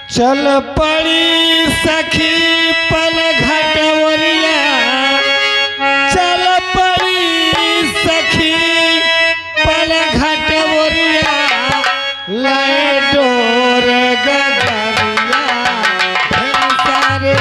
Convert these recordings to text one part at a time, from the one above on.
चल पड़ी सखी पल घटवरिया, चल पड़ी सखी पल घटवरिया, लाए डोर गगरिया सारे।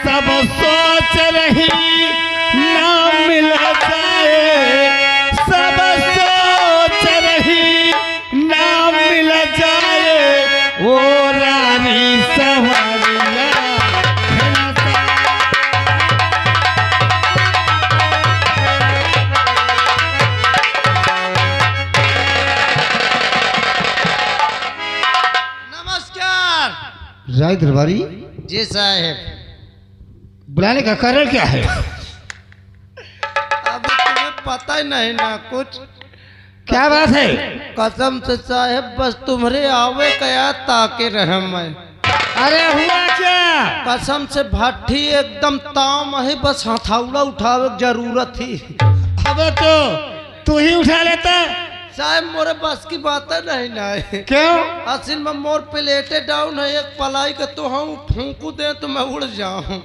सब सोच रही ना मिल जाए, सब सोच रही ना मिल जाए, वो रानी सवारिया। नमस्कार। राय दरबारी जी साहब, बुलाने का कारण क्या है? अब तुम्हें पता ही नहीं ना कुछ। क्या बात है? कसम से साहब, बस तुम्हारे आवे कया ताके रह मैं। अरे हुआ क्या? कसम से भट्ठी एकदम ताम है, बस हथौड़ा उठावे की जरूरत थी। अब तो तू ही उठा लेता। साहब मोरे बस की बात नहीं ना है। क्यों? असल में मोर प्लेटे डाउन है, एक पलाई का तो हम फूंकू दे तो मैं उड़ जाऊं।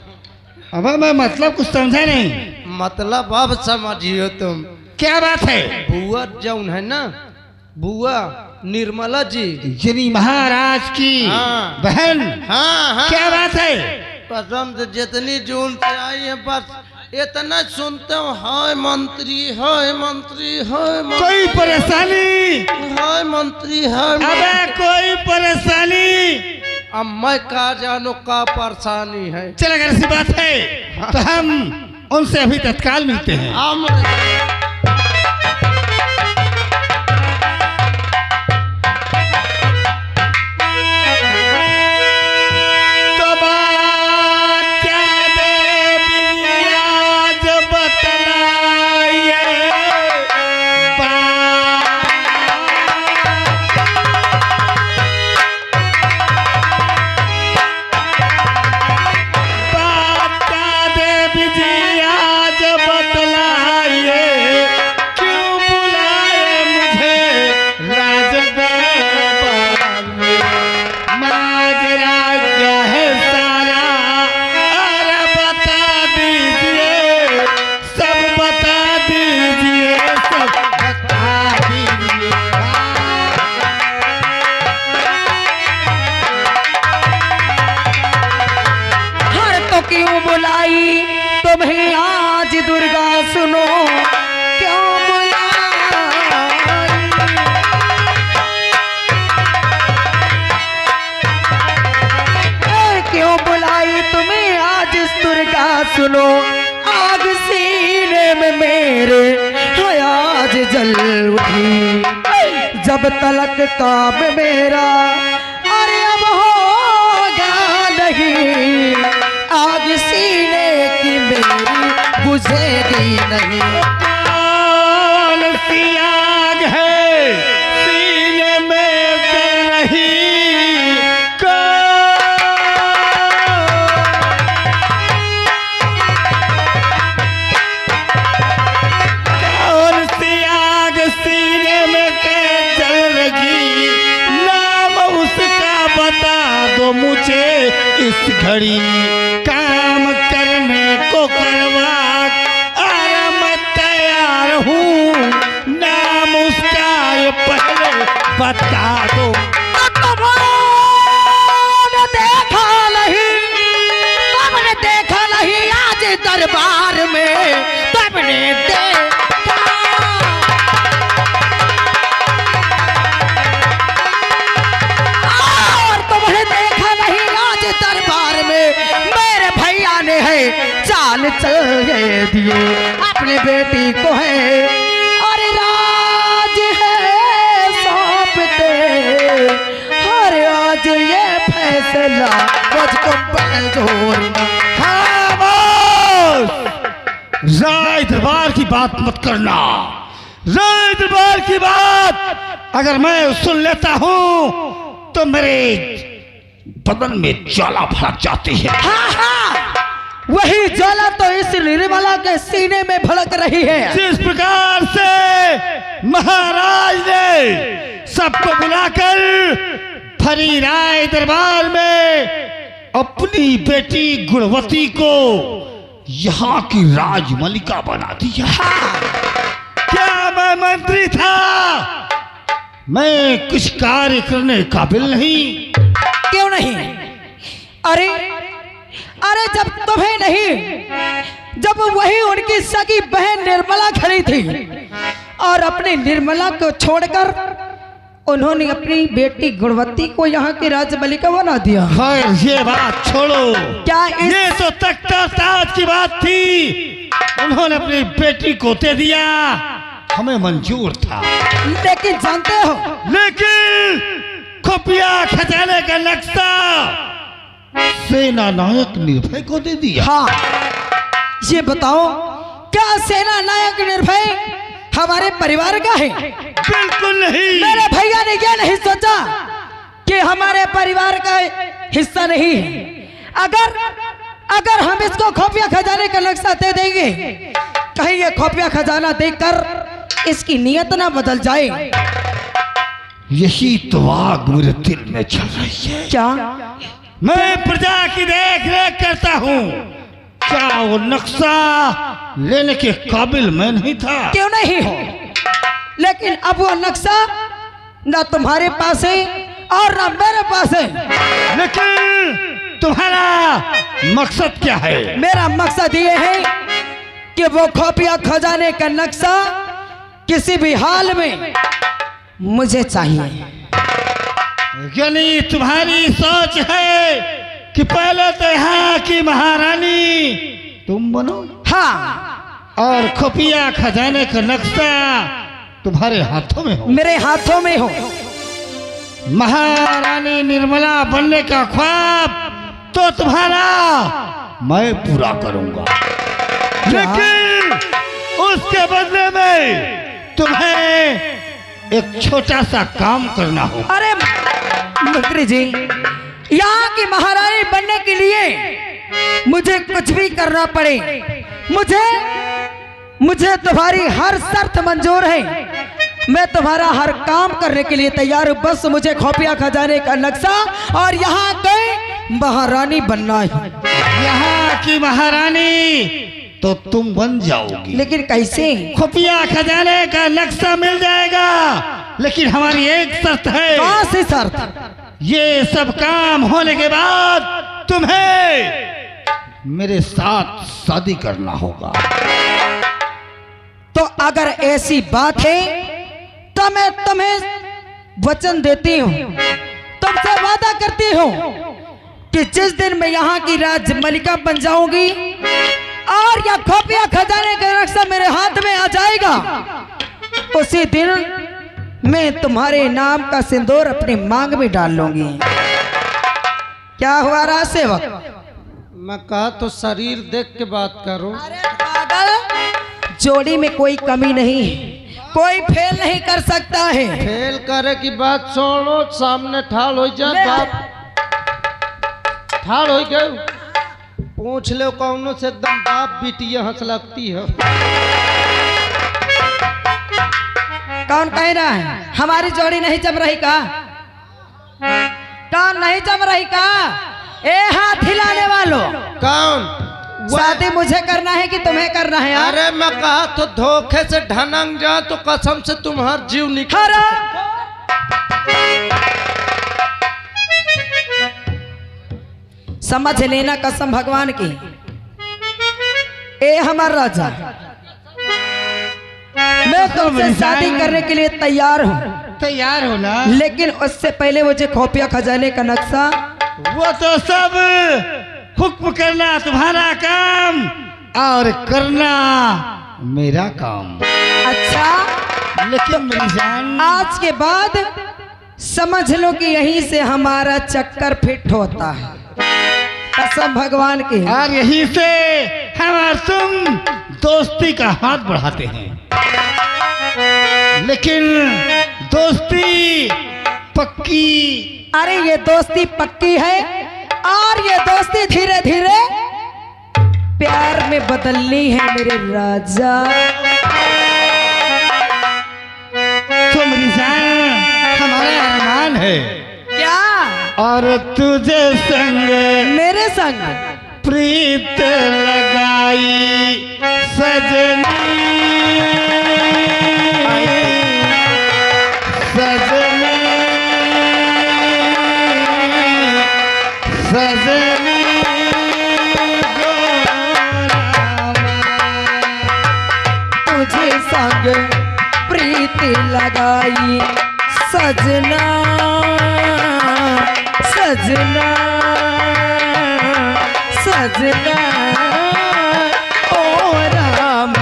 अब मैं मतलब कुछ समझा नहीं। मतलब अब समझियो तुम। क्या बात है? बुआ जौन है ना, बुआ निर्मला जी, यानी महाराज की हाँ। बहन। हाँ हाँ। क्या बात है? कसम से जितनी जून से आई है बस इतना सुनते हो, हाय मंत्री हाय मंत्री हाय मंत्री, कोई परेशानी? हाय मंत्री हाय अबे मंत्री। कोई परेशानी? अब मैं कहा जानो का परेशानी है। चल अगर ऐसी बात है तो हम उनसे अभी तत्काल मिलते हैं। तो बात क्या देवी आज बतलाइए, क्यों बुलाई तुम्हें आज दुर्गा सुनो, क्यों बुलाई? क्यों बुलाई तुम्हें आज दुर्गा सुनो, आग सीने में मेरे है आज जल उठी, जब तलक काम मेरा अरे अब होगा नहीं, आग सीने की मेरी बुझेगी नहीं। कौन सी आग है सीने में जल रही, कौन सी आग सीने में जल रही, नाम उसका बता दो मुझे इस घड़ी, काम करने को करवा, अरे मत दरबार में तब ने देखा। और तुमने देखा नहीं आज दरबार में मेरे भैया ने है चाल चल दिए अपने बेटी को है और राज है सौंपते हर आज ये फैसला मुझको मंजूर नहीं। राय दरबार की बात मत करना। राय दरबार की बात अगर मैं सुन लेता हूँ तो मेरे बदन में ज्वाला भड़क जाती है। हाँ हाँ वही ज्वाला तो इस निर्मला के सीने में भड़क रही है। जिस प्रकार से महाराज ने सबको बुलाकर भरी राय दरबार में अपनी बेटी गुणवती को यहाँ की राजमलिका बना दिया। क्या मैं मंत्री था? मैं कुछ कार्य करने काबिल नहीं? क्यों नहीं? अरे अरे जब तुम्हें नहीं जब वही उनकी सगी बहन निर्मला खड़ी थी और अपनी निर्मला को छोड़कर उन्होंने अपनी बेटी गुणवती को यहाँ की राजमलिका बना दिया। खैर ये बात छोड़ो। क्या ये तो तख्ता ताज की बात थी। उन्होंने अपनी बेटी को दे दिया, हमें मंजूर था। लेकिन जानते हो लेकिन खुफिया खजाने का नक्शा सेना नायक निर्भय को दे दिया। हाँ ये बताओ क्या सेना नायक निर्भय हमारे परिवार का है? बिल्कुल नहीं। मेरे भैया ने क्या नहीं सोचा कि हमारे परिवार का हिस्सा नहीं है? अगर हम इसको खुफिया खजाने का नक्शा दे देंगे कहीं ये खुफिया खजाना देखकर इसकी नियत ना बदल जाए। यही तो आग मेरे दिल में चल रही है। क्या? मैं प्रजा की देख रेख करता हूँ। क्या वो नक्शा लेने के काबिल मैं नहीं था? क्यों नहीं हो? लेकिन अब वो नक्शा ना तुम्हारे पास है और ना मेरे पास है। लेकिन तुम्हारा मकसद क्या है? मेरा मकसद ये है कि वो खुफिया खजाने का नक्शा किसी भी हाल में मुझे चाहिए। यानी तुम्हारी सोच है कि पहले तो यहाँ की महारानी तुम बनो? हाँ और खुफिया खजाने का नक्शा तुम्हारे हाथों में हो? मेरे हाथों में हो। महारानी निर्मला बनने का ख्वाब तो तुम्हारा मैं पूरा करूंगा, लेकिन उसके बदले में तुम्हें एक छोटा सा काम करना होगा। अरे मंत्री जी यहाँ की महारानी बनने के लिए मुझे कुछ भी करना पड़े मुझे तुम्हारी हर शर्त मंजूर है। मैं तुम्हारा हर काम करने के लिए तैयार हूँ। बस मुझे खुफिया खजाने का नक्शा और यहाँ के महारानी बनना है। यहाँ की महारानी तो तुम बन जाओगी। लेकिन कैसे? खुफिया खजाने का नक्शा मिल जाएगा, लेकिन हमारी एक शर्त है। कौन सी शर्त? ये सब काम होने के बाद तुम्हें मेरे साथ शादी करना होगा। तो अगर ऐसी बात है तो मैं तुम्हें वचन देती हूँ, तुमसे वादा करती हूँ कि जिस दिन मैं यहाँ की राजमलिका बन जाऊंगी और यह खुफिया खजाने का नक्शा मेरे हाथ में आ जाएगा, उसी दिन मैं तुम्हारे नाम का सिंदूर अपनी मांग में डाल लूंगी। क्या हुआ राज सेवक? मैं कहा तो शरीर देख के बात करो। अरे पागल, जोड़ी में कोई कमी नहीं, कोई फेल नहीं कर सकता है। फेल करे की बात छोड़ो, सामने ठाल हो जा। बाप ठाल हो गए, पूछ लो कौनों से एकदम बाप बिटिया हंस लगती है। कौन कह रहा है हमारी जोड़ी नहीं जम रही का? कौन नहीं जम रही का? ए हाथ हिलाने वालों, कौन? शादी मुझे करना है कि तुम्हें करना है? अरे मैं कहा तो धोखे से ढनंग जा तो कसम से तुम्हारा जीव निकल। समझ लेना कसम भगवान की। ए हमारा राजा, मैं तुमसे शादी करने के लिए तैयार हूँ, तैयार हो ना? लेकिन उससे पहले मुझे खुफिया खजाने का नक्शा। वो तो सब हुक्म करना तुम्हारा काम और करना मेरा काम। अच्छा, लेकिन मेरी जान, आज के बाद समझ लो कि यहीं से हमारा चक्कर फिट होता है, कसम भगवान की। और यहीं से हम और तुम दोस्ती का हाथ बढ़ाते हैं, लेकिन दोस्ती पक्की। अरे ये दोस्ती पक्की है और ये दोस्ती धीरे धीरे प्यार में बदलनी है मेरे राजा। तो मेरी जान, हमारा अरमान है क्या? और तुझे संग मेरे संग प्रीत लगाई सजनी, सजनी, सजनी तुझे संग प्रीति लगाई सजना, सजना, सजना ओ राम।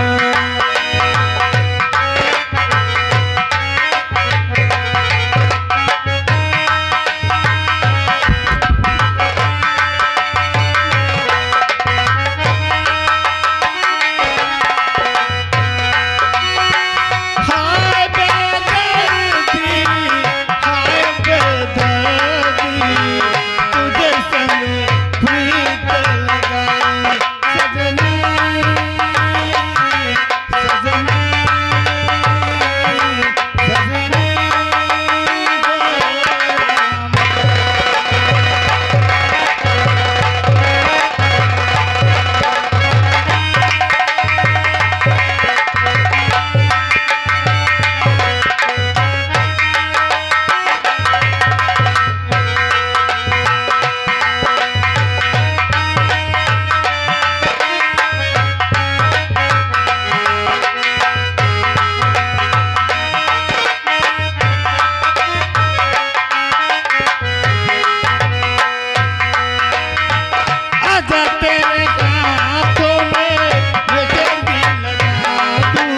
हाय बेदर्दी, हाय बेदर्दी, तुझे संग प्रीत लगाई सजनी, सजनी, सजनी आजा तेरे हाथों में मेहंदी लगा दूं,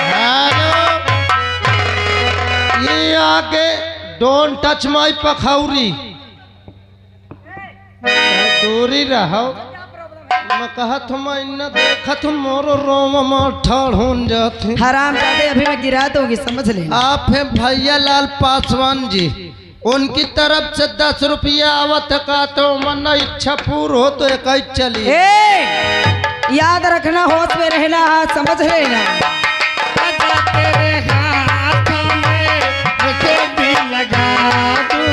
हेलो, ये आगे डोंट टच माय पखौरी, दूरी रहो। मैं कहत हूँ, मैं न देखत हूँ, मोरो रोम में ठाड़ हो जाते। हराम जादे, अभी मैं गिरा दूंगी, समझ लेना। आप हैं भैया लाल पासवान जी, उनकी तरफ से 10 रुपया आवत का, तो मन इच्छा पूर्ण हो तो एक ही चलिए। ए, याद रखना, होश में रहना, समझ लेना। आजा तेरे हाथों में मेहंदी लगा दूं,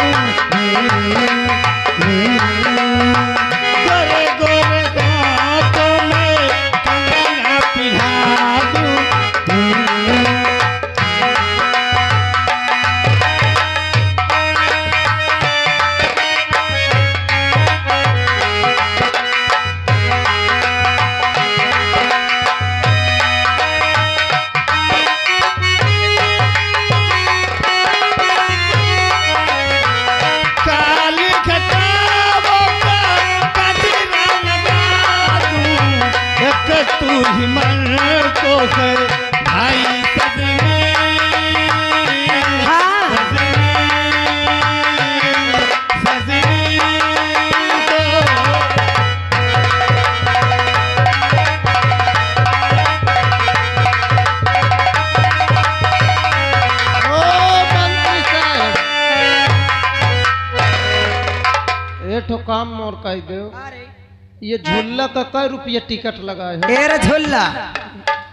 गोरे गोरे हाथों में कंगना पिन्हा दूं, काली खटाबों का कजरा लगा दूं, एक तू ही मन को है भाई सजनी, हाँ। सजनी, सजनी को। ओ मंत्री साहब, ये ठो काम मोर कह दो, ये झुल्ला का कै रुपया टिकट लगाए हो? एरा झुल्ला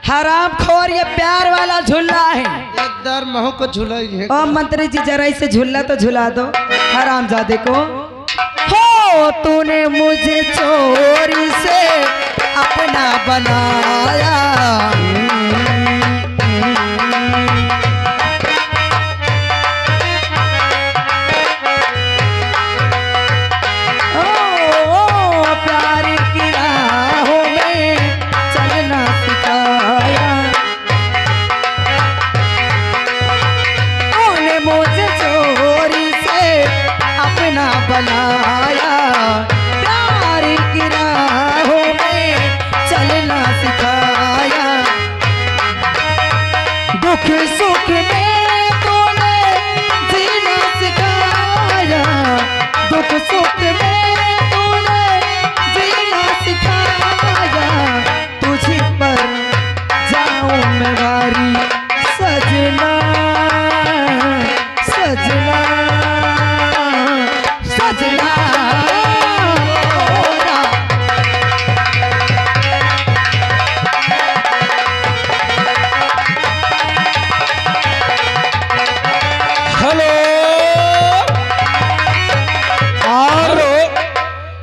हराम खोर, ये प्यार वाला झुल्ला है। एक दर महू को झुलाई है। ओ मंत्री जी, जरा इसे झुल्ला तो झुला दो हराम जादे को। हो तूने मुझे चोरी से अपना बनाया,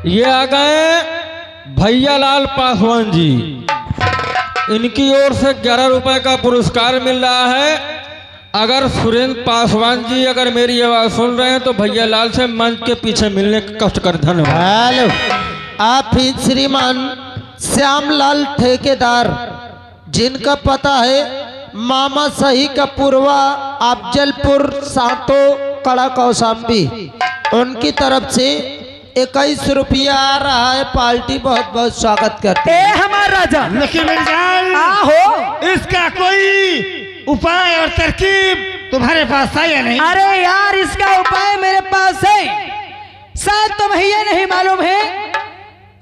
ये आ गए भैया लाल पासवान जी। इनकी ओर से 11 रुपए का पुरस्कार मिल रहा है। अगर सुरेंद्र पासवान जी अगर मेरी आवाज सुन रहे हैं तो भैया लाल से मंच के पीछे मिलने का कष्ट कर। धन्यवाद। हेलो, आप ही श्रीमान श्यामलाल ठेकेदार, जिनका पता है मामा सही का पूर्वा अफजलपुर सातो कड़ा कौशाम्बी, उनकी तरफ से 21 रुपया आ रहा है। पार्टी बहुत बहुत स्वागत करते ए हैं। हमारा राजा, लेकिन मेरी जान, आहो, इसका कोई उपाय और तरकीब तुम्हारे पास है या नहीं? अरे यार, इसका उपाय मेरे पास है। शायद तुम्हें ये नहीं मालूम है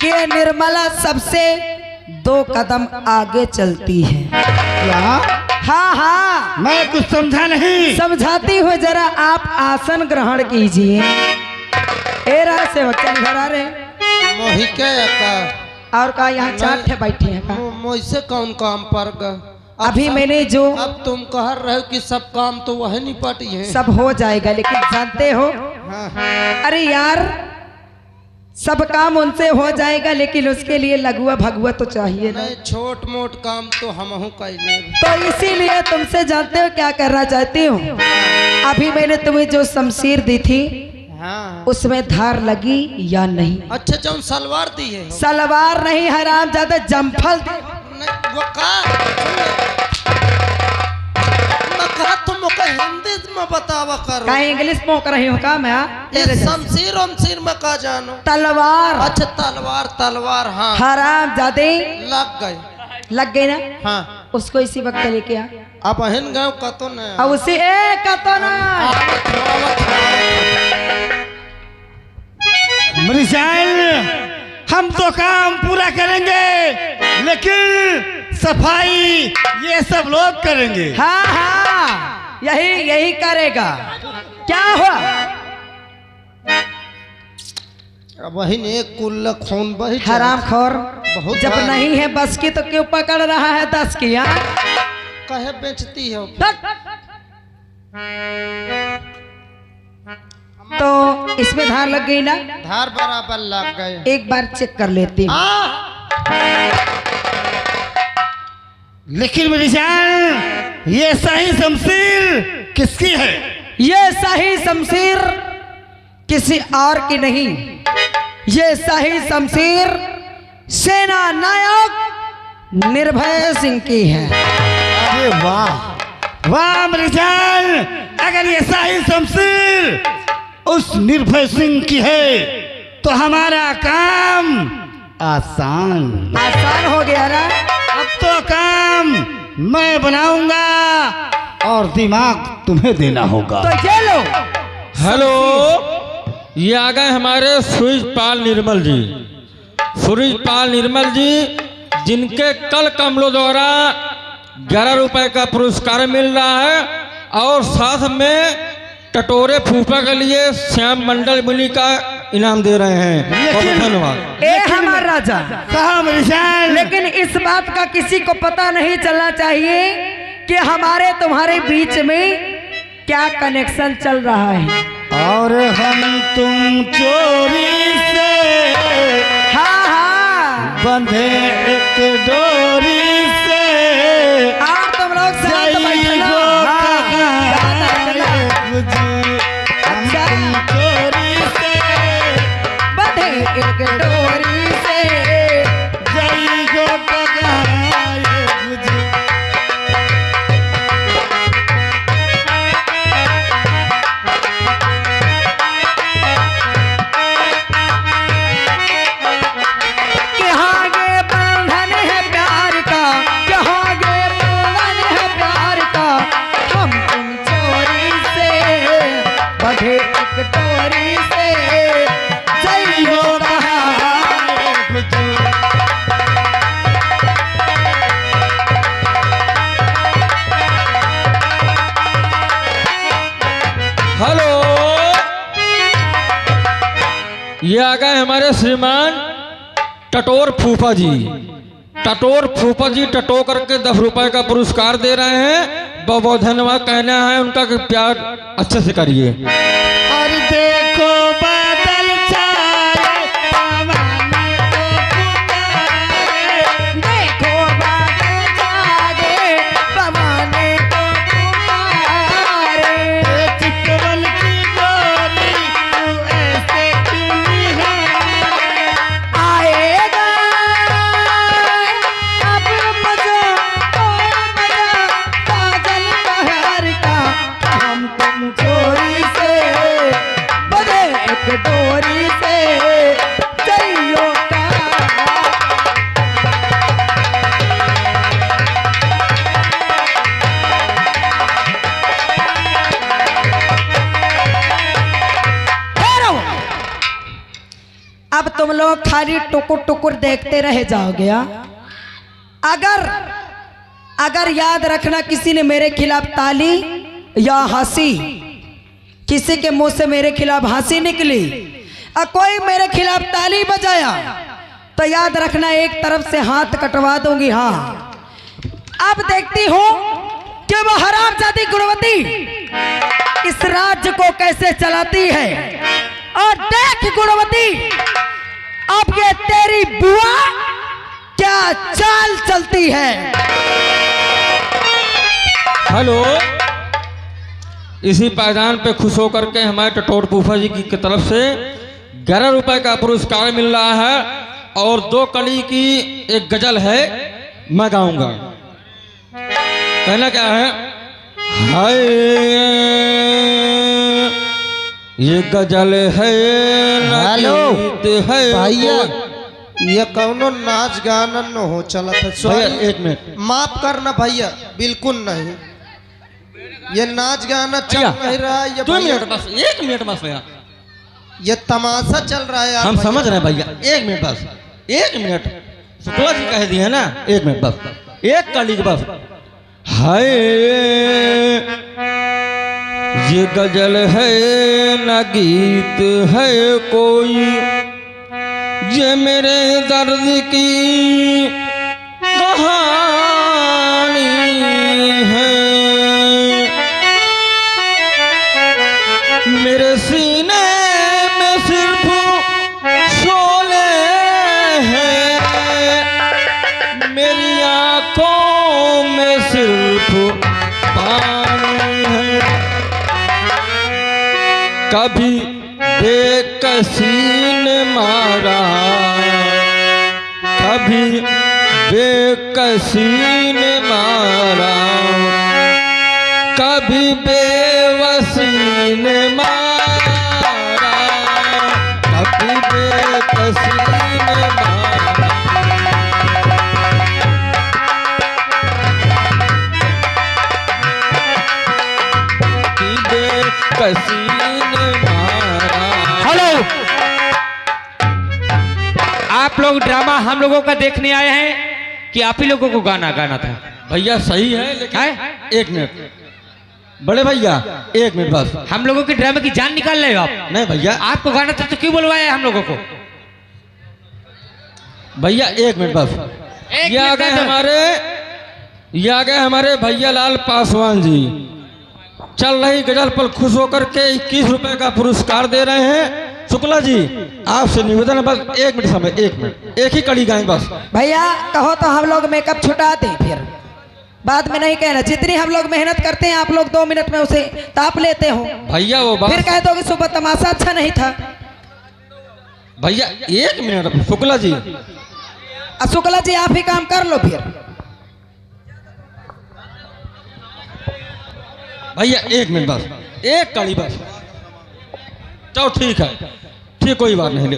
कि निर्मला सबसे 2 कदम आगे चलती है। क्या? हाँ हाँ, मैं कुछ समझा नहीं। समझाती हूँ, जरा आप आसन ग्रहण कीजिए। ए रहा सेवक, चल घर आ रहे। मोहिके का और का यहाँ 4 ठे बैठे हैं का? मुझसे कौन काम पर ग? अभी मैंने जो अब तुम कह रहे हो कि सब काम तो वह निपट है। सब हो जाएगा, लेकिन जानते हो, हाँ। अरे यार, सब काम उनसे हो जाएगा, लेकिन उसके लिए लगुआ भगुआ तो चाहिए ना। नहीं, छोट मोट काम तो हम कैले। तो इसीलिए तुमसे जानते हो क्या करना चाहती हूँ। अभी मैंने तुम्हें जो शमशीर दी थी, हाँ। उसमें धार लगी या नहीं? अच्छा, जो सलवार दी है। सलवार नहीं हराम ज्यादा, जम्फल दी। नहीं, वो का मैं कहा तुम का हिंदी में बतावा करो। कहीं इंग्लिश में कर रही हूँ का मैं? ये शमशीर उमशीर में का जानो। तलवार। अच्छा, तलवार तलवार, हाँ। हराम ज्यादा लग गए। लग गई ना? हाँ। उसको इसी वक्त लेके आ। अब हिन गाँव का तो नहीं। और उसी एक का तो ना। मेरी जान, हम तो काम पूरा करेंगे, लेकिन सफाई ये सब लोग करेंगे। हाँ हाँ, यही करेगा। क्या हुआ? अब वही एक कुल्ला खून बही चला। हराम खोर, बहुत जब बार। नहीं है बस की तो क्यों पकड़ रहा है 10 की? हाँ? कहे बेचती हो। तो इसमें धार लग गई ना? धार बराबर लग गए। एक बार चेक कर लेती हूँ। लेकिन मेरी जान, ये सही शमशीर किसकी है? ये सही शमशीर किसी और की नहीं, ये सही शमशीर सेना नायक निर्भय सिंह की है। अरे वाह वाह मेरी जान, अगर ये सही शमशीर उस निर्भय सिंह की है तो हमारा काम आसान हो गया ना? अब तो काम मैं बनाऊंगा और दिमाग तुम्हें देना होगा। तो ये लो। हेलो, ये आ गए हमारे सूरजपाल निर्मल जी। सूरजपाल निर्मल जी, जिनके कल कमलों द्वारा 11 रुपए का पुरस्कार मिल रहा है और साथ में टटोरे फूफा के लिए श्याम मंडल मिली का इनाम दे रहे हैं। बहुत धन्यवाद। ए हमारा राजा, कहा मेरी जान? लेकिन इस बात का किसी को पता नहीं चलना चाहिए कि हमारे तुम्हारे बीच में क्या कनेक्शन चल रहा है। और हम तुम चोरी से हाँ हाँ, बंधे एक डोरी से और तुम लोग साथ बैठना। बंधे एक डोरी से जई गो पगाए बुझी। यहाँ गे बंधन है प्यार का, यहाँ गे बंधन है प्यार का, हम तुम चोरी से बंधे एक डोरी से जय हो पगाए बुझी। हेलो, ये आ गए हमारे श्रीमान टटोर फूफा जी। टटोर फूफा जी टटो करके 10 रुपए का पुरस्कार दे रहे हैं। बहुत बहुत धन्यवाद कहना है उनका कि प्यार अच्छे से करिए। और देखो बादल छाए अब तुम लोग खाली टुकुर टुकुर देखते रह जाओगे। अगर याद रखना किसी ने मेरे खिलाफ ताली या हंसी, किसी के मुंह से मेरे खिलाफ हंसी निकली और कोई मेरे खिलाफ ताली बजाया तो याद रखना एक तरफ से हाथ कटवा दूंगी। हाँ, अब देखती हूँ कि वो हरामजादी गुणवती इस राज्य को कैसे चलाती है। और देख गुणवती, अब ये तेरी बुआ क्या चाल चलती है। हेलो, इसी पायदान पे खुश होकर के हमारे टटोर फूफा जी की तरफ से 11 रुपए का पुरस्कार मिल रहा है और 2 कली की एक गजल है, मैं गाऊंगा। कहना क्या है? हाय ये गजल है, हेलो है भैया, ये कौनो नाच गाना न हो चला था। सॉरी, एक मिनट, माफ करना भैया, बिल्कुल नहीं, ये नाच गाना चल नहीं रहा। ये 2 मिनट बस, 1 मिनट बस भैया, ये तमाशा चल रहा है। हम समझ रहे हैं भैया, 1 मिनट बस, 1 मिनट। शुक्ला जी कह दिए ना, 1 मिनट बस, 1 कली बस। हाय ये गजल है न गीत है कोई, ये मेरे दर्द की कहानी है। मेरे सीने में सिर्फ शोले हैं, मेरी आंखों में सिर्फ पानी है। कभी बेकसी ने मारा, कभी बेकसी ने मारा, कभी बेवसी ने मारा, कभी बेकसी ने मारा। कभी बेकसी ने मारा। हेलो, आप लोग ड्रामा हम लोगों का देखने आए हैं कि आप ही लोगों को गाना गाना था? भैया सही है, लेकिन है? 1 मिनट बड़े भैया, 1 मिनट बस। हम लोगों के ड्रामे की जान निकाल रहे हो आप? नहीं भैया, आपको गाना था तो क्यों बुलवाया है हम लोगों को? भैया 1 मिनट बस। एक ये आ मिनट गए दे दो। ये आ गए हमारे भैया लाल पासवान जी, चल रही गजल पर खुश होकर के 21 रुपए का पुरस्कार दे रहे हैं। शुक्ला जी आपसे निवेदन है, बस 1 मिनट समय, 1 मिनट, एक ही कड़ी गाएं बस। भैया कहो तो हम लोग मेकअप छुटा दें, फिर बाद में नहीं कहना। जितनी हम लोग मेहनत करते हैं आप लोग 2 मिनट में उसे ताप लेते हो, भैया वो बात, फिर कह दो कि सुबह तमाशा अच्छा नहीं था। भैया 1 मिनट शुक्ला जी। शुक्ला जी आप ही काम कर लो फिर। भैया 1 मिनट बस, 1 कड़ी बस। चलो ठीक है, ठीक, कोई बात नहीं। ले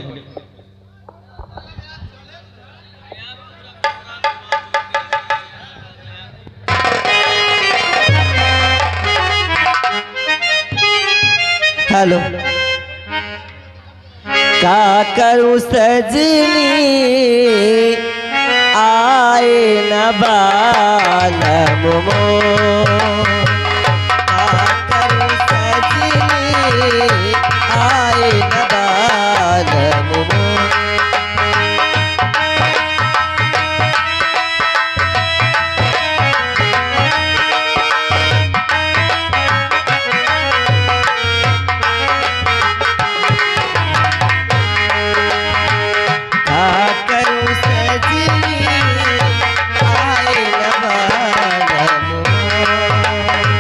हेलो, का करूं सजनी आए न बालम मोर, का करूं सजनी आए न बालम मोर।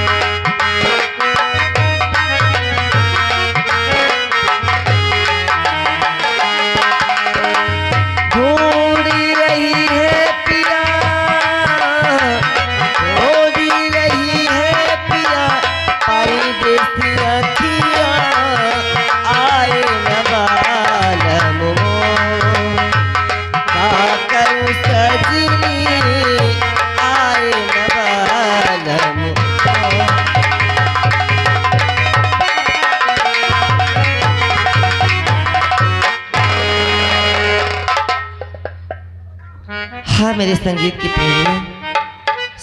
हाँ मेरे संगीत की प्रेमियों,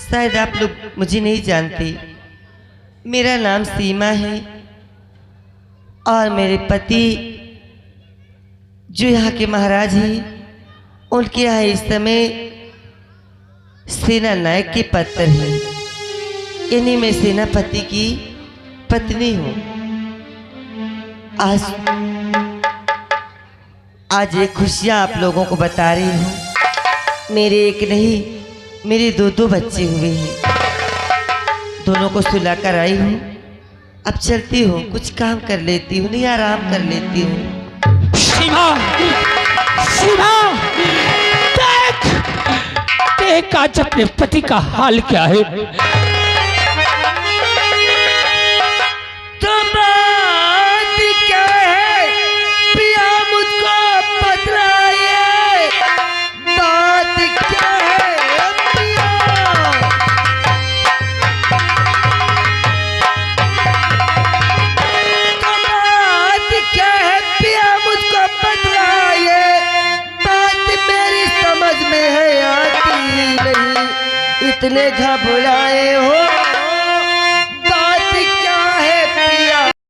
शायद आप लोग मुझे नहीं जानते। मेरा नाम सीमा है और मेरे पति जो यहाँ के महाराज हैं, उनके यहाँ इस समय सेना नायक के पद पर है। इन्हीं में सेनापति की पत्नी हूँ। आज ये खुशियाँ आप लोगों को बता रही हूँ। मेरे एक नहीं, मेरे दो बच्चे हुए हैं। दोनों को सुला कर आई हूँ। अब चलती हूँ, कुछ काम कर लेती हूँ, नहीं आराम कर लेती हूँ। सीमा, सीमा, देख, देख आज अपने पति का हाल क्या है। तो बात क्या है पिया, मुझको बतलाइए। बात क्या है पिया। तो बात क्या है पिया, मुझको बतलाइए। बात मेरी समझ में है आती नहीं, इतने घबराए हो